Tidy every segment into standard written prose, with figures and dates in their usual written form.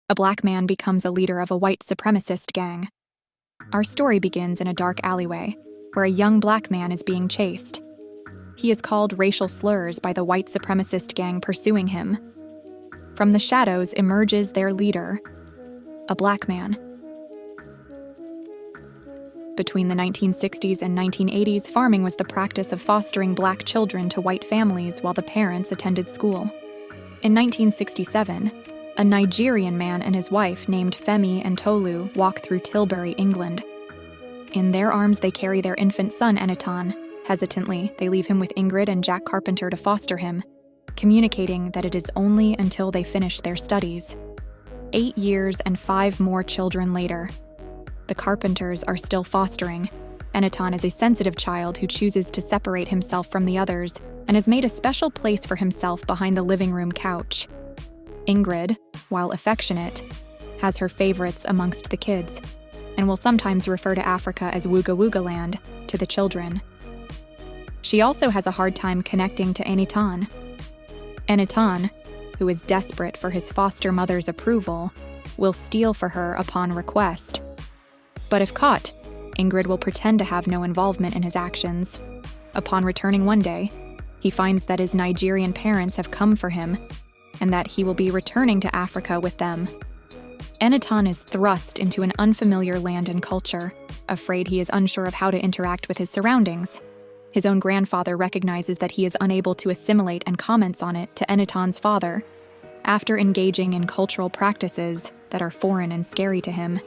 a black man becomes a leader of a white supremacist gang. Our story begins in a dark alleyway, where a young black man is being chased. He is called racial slurs by the white supremacist gang pursuing him. From the shadows emerges their leader, a black man. Between the 1960s and 1980s, farming was the practice of fostering black children to white families while the parents attended school. In 1967, a Nigerian man and his wife named Femi and Tolu walk through Tilbury, England. In their arms, they carry their infant son, Enitan. Hesitantly, they leave him with Ingrid and Jack Carpenter to foster him, communicating that it is only until they finish their studies. 8 years and 5 more children later, the Carpenters are still fostering. Enitan is a sensitive child who chooses to separate himself from the others and has made a special place for himself behind the living room couch. Ingrid, while affectionate, has her favorites amongst the kids and will sometimes refer to Africa as Wooga Wooga Land to the children. She also has a hard time connecting to Enitan. Enitan, who is desperate for his foster mother's approval, will steal for her upon request. But if caught, Ingrid will pretend to have no involvement in his actions. Upon returning one day, he finds that his Nigerian parents have come for him and that he will be returning to Africa with them. Enitan is thrust into an unfamiliar land and culture, afraid he is unsure of how to interact with his surroundings. His own grandfather recognizes that he is unable to assimilate and comments on it to Enitan's father, after engaging in cultural practices that are foreign and scary to him.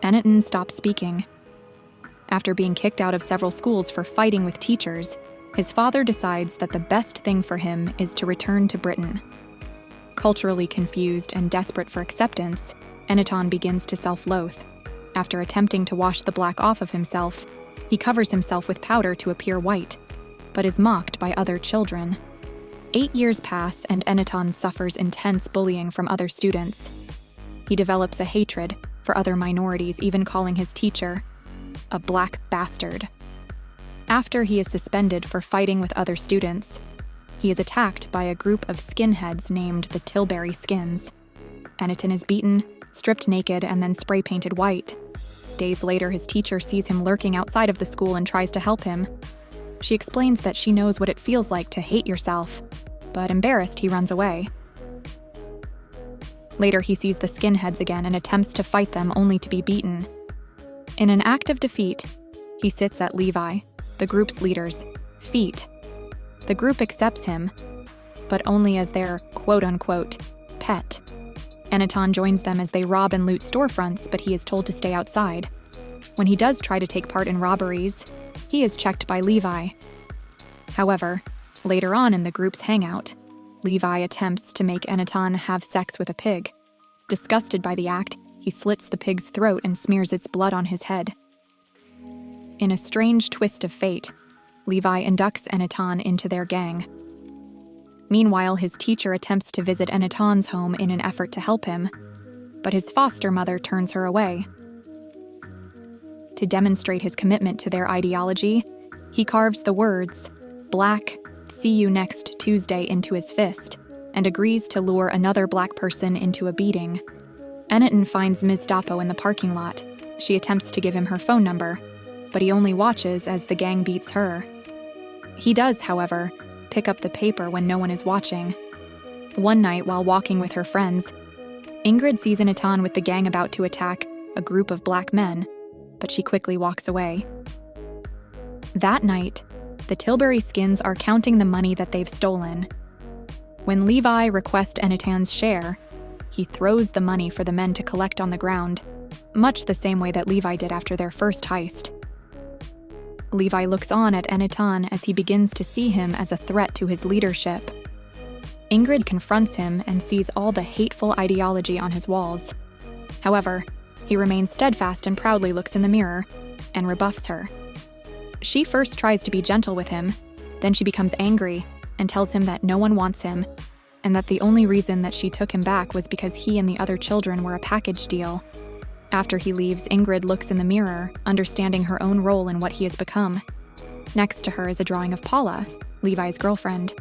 Enitan stops speaking. After being kicked out of several schools for fighting with teachers, his father decides that the best thing for him is to return to Britain. Culturally confused and desperate for acceptance, Enitan begins to self-loathe. After attempting to wash the black off of himself, he covers himself with powder to appear white, but is mocked by other children. 8 years pass and Enitan suffers intense bullying from other students. He develops a hatred for other minorities, even calling his teacher a black bastard. After he is suspended for fighting with other students, he is attacked by a group of skinheads named the Tilbury Skins. Enitan is beaten, stripped naked, and then spray-painted white. Days later, his teacher sees him lurking outside of the school and tries to help him. She explains that she knows what it feels like to hate yourself, but embarrassed, he runs away. Later, he sees the skinheads again and attempts to fight them only to be beaten. In an act of defeat, he sits at Levi, the group's leader's, feet. The group accepts him, but only as their quote-unquote pet. Enitan joins them as they rob and loot storefronts, but he is told to stay outside. When he does try to take part in robberies, he is checked by Levi. However, later on in the group's hangout, Levi attempts to make Enitan have sex with a pig. Disgusted by the act, he slits the pig's throat and smears its blood on his head. In a strange twist of fate, Levi inducts Enitan into their gang. Meanwhile, his teacher attempts to visit Enitan's home in an effort to help him, but his foster mother turns her away. To demonstrate his commitment to their ideology, he carves the words, "Black, see you next Tuesday," into his fist, and agrees to lure another black person into a beating. Enitan finds Ms. Dapo in the parking lot. She attempts to give him her phone number, but he only watches as the gang beats her. He does, however, pick up the paper when no one is watching. One night, while walking with her friends, Ingrid sees Enitan with the gang about to attack a group of black men, but she quickly walks away. That night, the Tilbury Skins are counting the money that they've stolen. When Levi requests Enitan's share, he throws the money for the men to collect on the ground, much the same way that Levi did after their first heist. Levi looks on at Enitan as he begins to see him as a threat to his leadership. Ingrid confronts him and sees all the hateful ideology on his walls. However, he remains steadfast and proudly looks in the mirror and rebuffs her. She first tries to be gentle with him, then she becomes angry and tells him that no one wants him, and that the only reason that she took him back was because he and the other children were a package deal. After he leaves, Ingrid looks in the mirror, understanding her own role in what he has become. Next to her is a drawing of Paula, Levi's girlfriend.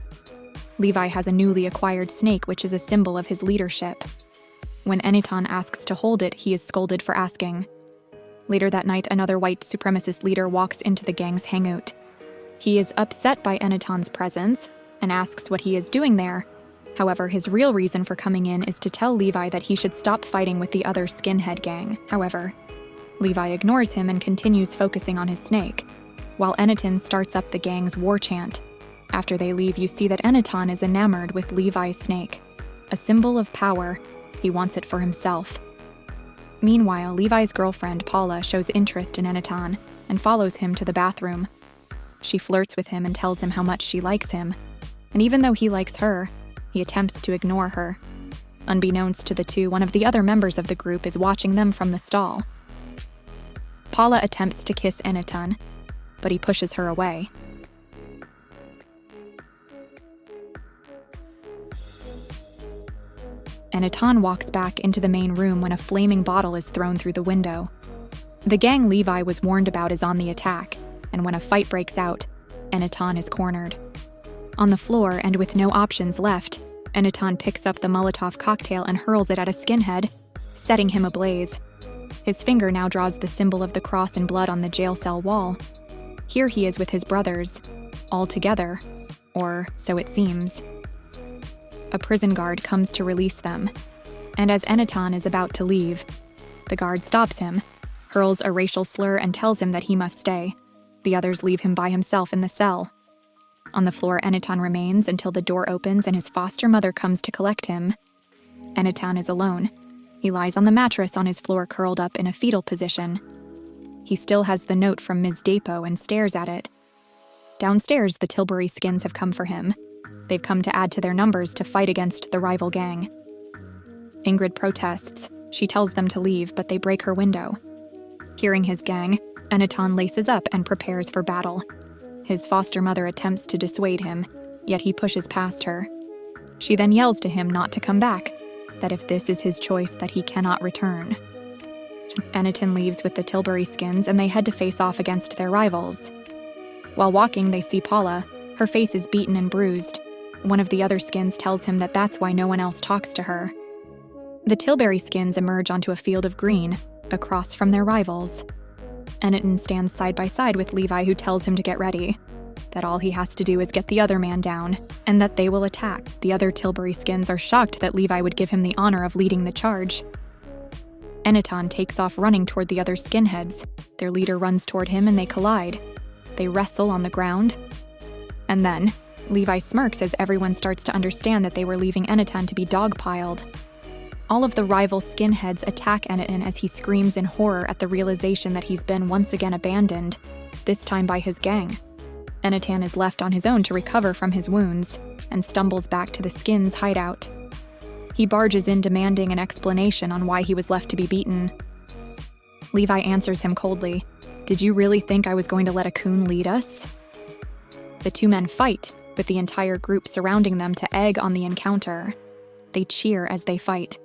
Levi has a newly acquired snake, which is a symbol of his leadership. When Eniton asks to hold it, he is scolded for asking. Later that night, another white supremacist leader walks into the gang's hangout. He is upset by Eniton's presence and asks what he is doing there. However, his real reason for coming in is to tell Levi that he should stop fighting with the other skinhead gang. However, Levi ignores him and continues focusing on his snake, while Eniton starts up the gang's war chant. After they leave, you see that Eniton is enamored with Levi's snake, a symbol of power. He wants it for himself. Meanwhile, Levi's girlfriend, Paula, shows interest in Eniton and follows him to the bathroom. She flirts with him and tells him how much she likes him, and even though he likes her, he attempts to ignore her. Unbeknownst to the two, one of the other members of the group is watching them from the stall. Paula attempts to kiss Eniton, but he pushes her away. Eniton walks back into the main room when a flaming bottle is thrown through the window. The gang Levi was warned about is on the attack, and when a fight breaks out, Eniton is cornered. On the floor, and with no options left, Eniton picks up the Molotov cocktail and hurls it at a skinhead, setting him ablaze. His finger now draws the symbol of the cross in blood on the jail cell wall. Here he is with his brothers, all together, or so it seems. A prison guard comes to release them, and as Eniton is about to leave, the guard stops him, hurls a racial slur and tells him that he must stay. The others leave him by himself in the cell. On the floor, Eniton remains until the door opens and his foster mother comes to collect him. Eniton is alone. He lies on the mattress on his floor, curled up in a fetal position. He still has the note from Ms. Dapo and stares at it. Downstairs, the Tilbury Skins have come for him. They've come to add to their numbers to fight against the rival gang. Ingrid protests. She tells them to leave, but they break her window. Hearing his gang, Eniton laces up and prepares for battle. His foster mother attempts to dissuade him, yet he pushes past her. She then yells to him not to come back, that if this is his choice, that he cannot return. Eniton leaves with the Tilbury Skins and they head to face off against their rivals. While walking, they see Paula. Her face is beaten and bruised. One of the other skins tells him that that's why no one else talks to her. The Tilbury Skins emerge onto a field of green, across from their rivals. Eniton stands side by side with Levi, who tells him to get ready, that all he has to do is get the other man down, and that they will attack. The other Tilbury Skins are shocked that Levi would give him the honor of leading the charge. Eniton takes off running toward the other skinheads. Their leader runs toward him and they collide. They wrestle on the ground. And then, Levi smirks as everyone starts to understand that they were leaving Eniton to be dogpiled. All of the rival skinheads attack Eniton as he screams in horror at the realization that he's been once again abandoned, this time by his gang. Eniton is left on his own to recover from his wounds, and stumbles back to the skins' hideout. He barges in demanding an explanation on why he was left to be beaten. Levi answers him coldly, "Did you really think I was going to let a coon lead us?" The two men fight, with the entire group surrounding them to egg on the encounter. They cheer as they fight.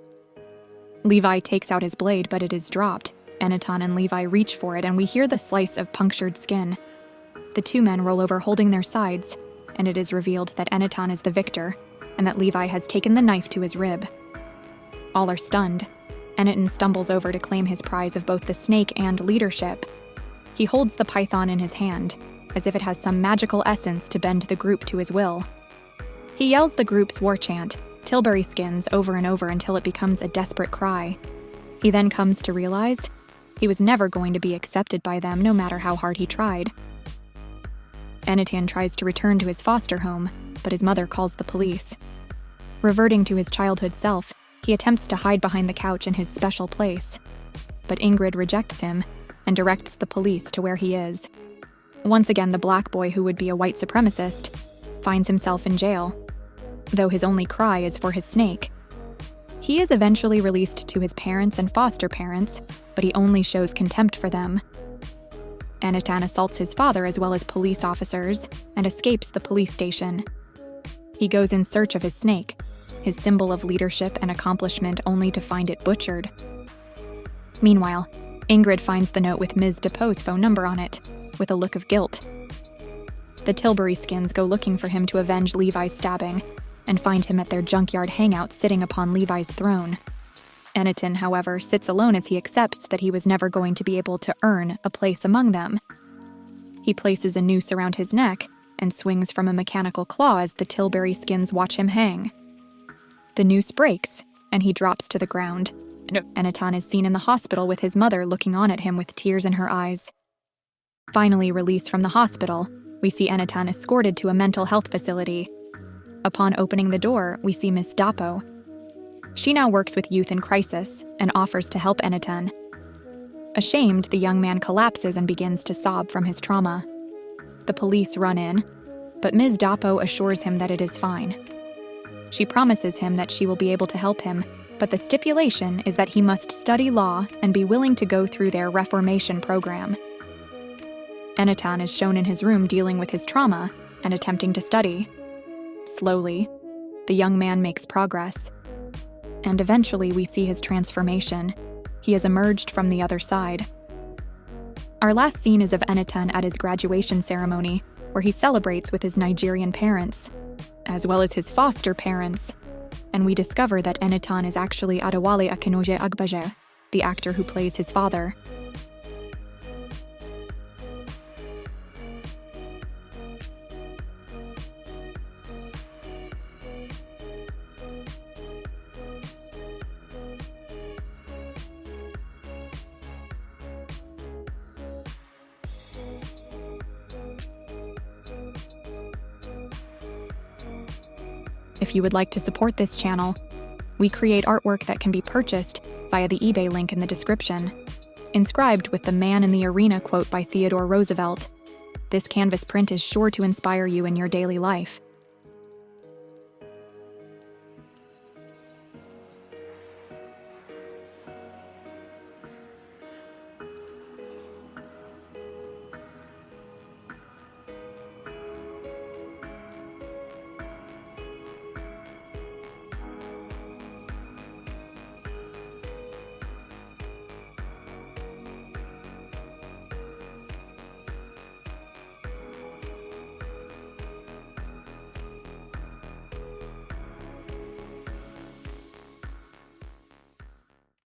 Levi takes out his blade, but it is dropped. Eniton and Levi reach for it, and we hear the slice of punctured skin. The two men roll over holding their sides, and it is revealed that Eniton is the victor, and that Levi has taken the knife to his rib. All are stunned. Eniton stumbles over to claim his prize of both the snake and leadership. He holds the python in his hand, as if it has some magical essence to bend the group to his will. He yells the group's war chant, Tilbury Skins, over and over until it becomes a desperate cry. He then comes to realize he was never going to be accepted by them, no matter how hard he tried. Eniton tries to return to his foster home, but his mother calls the police. Reverting to his childhood self, he attempts to hide behind the couch in his special place. But Ingrid rejects him and directs the police to where he is. Once again, the black boy, who would be a white supremacist, finds himself in jail, though his only cry is for his snake. He is eventually released to his parents and foster parents, but he only shows contempt for them. Eniton assaults his father as well as police officers and escapes the police station. He goes in search of his snake, his symbol of leadership and accomplishment, only to find it butchered. Meanwhile, Ingrid finds the note with Ms. Depoe's phone number on it, with a look of guilt. The Tilbury Skins go looking for him to avenge Levi's stabbing, and find him at their junkyard hangout sitting upon Levi's throne. Anaton, however, sits alone as he accepts that he was never going to be able to earn a place among them. He places a noose around his neck and swings from a mechanical claw as the Tilbury skins watch him hang. The noose breaks, and he drops to the ground. Anaton is seen in the hospital with his mother looking on at him with tears in her eyes. Finally released from the hospital, we see Anaton escorted to a mental health facility. Upon opening the door, we see Miss Dapo. She now works with youth in crisis and offers to help Anaton. Ashamed, the young man collapses and begins to sob from his trauma. The police run in, but Ms. Dapo assures him that it is fine. She promises him that she will be able to help him, but the stipulation is that he must study law and be willing to go through their reformation program. Anaton is shown in his room dealing with his trauma and attempting to study. Slowly, the young man makes progress. And eventually we see his transformation. He has emerged from the other side. Our last scene is of Anaton at his graduation ceremony, where he celebrates with his Nigerian parents, as well as his foster parents, and we discover that Anaton is actually Adewale Akinnuoye-Agbaje, the actor who plays his father. If you would like to support this channel, we create artwork that can be purchased via the eBay link in the description. Inscribed with the "Man in the Arena" quote by Theodore Roosevelt, this canvas print is sure to inspire you in your daily life.